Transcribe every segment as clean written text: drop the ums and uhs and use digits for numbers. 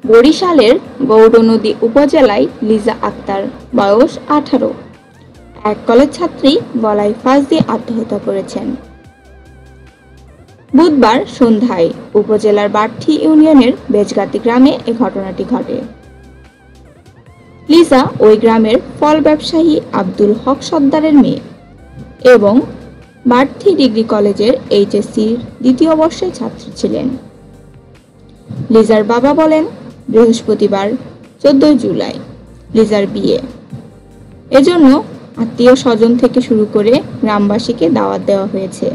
বরিশালের গৌরনদী উপজেলায় লিজা আক্তার, বয়স 18, এক কলেজ ছাত্রী গলায় ফাঁস দিয়ে আত্মহত্যা করেছেন। বুধবার সন্ধ্যায় উপজেলার বার্থি ইউনিয়নের বেজগাতি গ্রামে এ ঘটনাটি ঘটে। লিজা ওই গ্রামের ফল ব্যবসায়ী আব্দুল হক সর্দারের মেয়ে এবং বার্থি ডিগ্রি কলেজের এইচএসসির 2য় বর্ষের ছাত্রী ছিলেন। লিজার বাবা বলেন, বৃহস্পতিবার 14 জুলাই লিজার বিয়ে। এজন্য আত্মীয় স্বজন থেকে শুরু করে গ্রামবাসীকে দাওয়াত দেওয়া হয়েছে।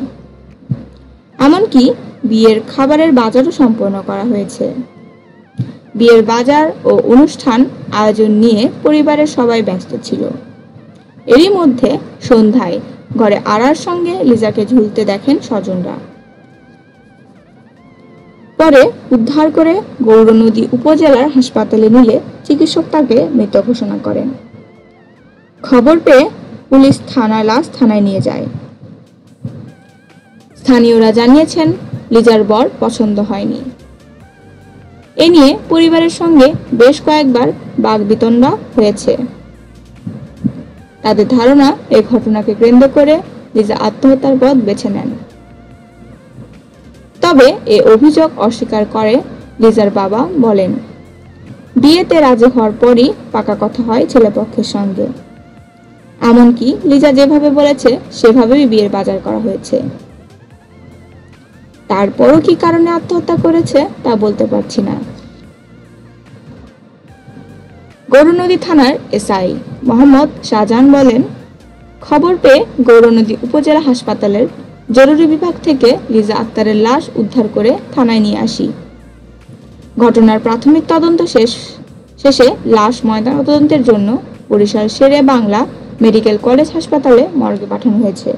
এমনকি বিয়ের খাবারের বাজারও সম্পন্ন করা হয়েছে। বিয়ের বাজার ও অনুষ্ঠান আয়োজন নিয়ে পরিবারের সবাই ব্যস্ত ছিল। এরই মধ্যে সন্ধ্যায় ঘরে আরার সঙ্গে লিজাকে ঝুলতে দেখেন স্বজনরা। পরে উদ্ধার করে গৌরনদী উপজেলার হাসপাতালে নিলে চিকিৎসক তাকে মৃত ঘোষণা করেন। খবর পেয়ে পুলিশ লাশ থানায় নিয়ে যায়। স্থানীয়রা জানিয়েছেন, লিজার বর পছন্দ হয়নি। এ নিয়ে পরিবারের সঙ্গে বেশ কয়েকবার বাকবিতণ্ডা হয়েছে। তাদের ধারণা, এই ঘটনাকে কেন্দ্র করে লিজা আত্মহত্যার পথ বেছে নেন। তবে এ অভিযোগ অস্বীকার করে লিজার বাবা। বলেন, বিয়েতে রাজি হওয়ার পরই পাকা কথা হয় ছেলেপক্ষের সঙ্গে। এমনকি লিজা যেভাবে বলেছে সেভাবেই বিয়ের বাজার করা হয়েছে। তারপরও কি কারণে আত্মহত্যা করেছে তা বলতে পারছি না। গৌরনদী থানার এসআই মোহাম্মদ শাহজাহান বলেন, খবর পেয়ে গৌরনদী উপজেলা হাসপাতালের জরুরি বিভাগ থেকে লিজা আক্তারের লাশ উদ্ধার করে থানায় নিয়ে আসি। ঘটনার প্রাথমিক তদন্ত শেষে লাশ ময়নাতদন্তের জন্য বরিশাল শেরে বাংলা মেডিকেল কলেজ হাসপাতালে মর্গে পাঠানো হয়েছে।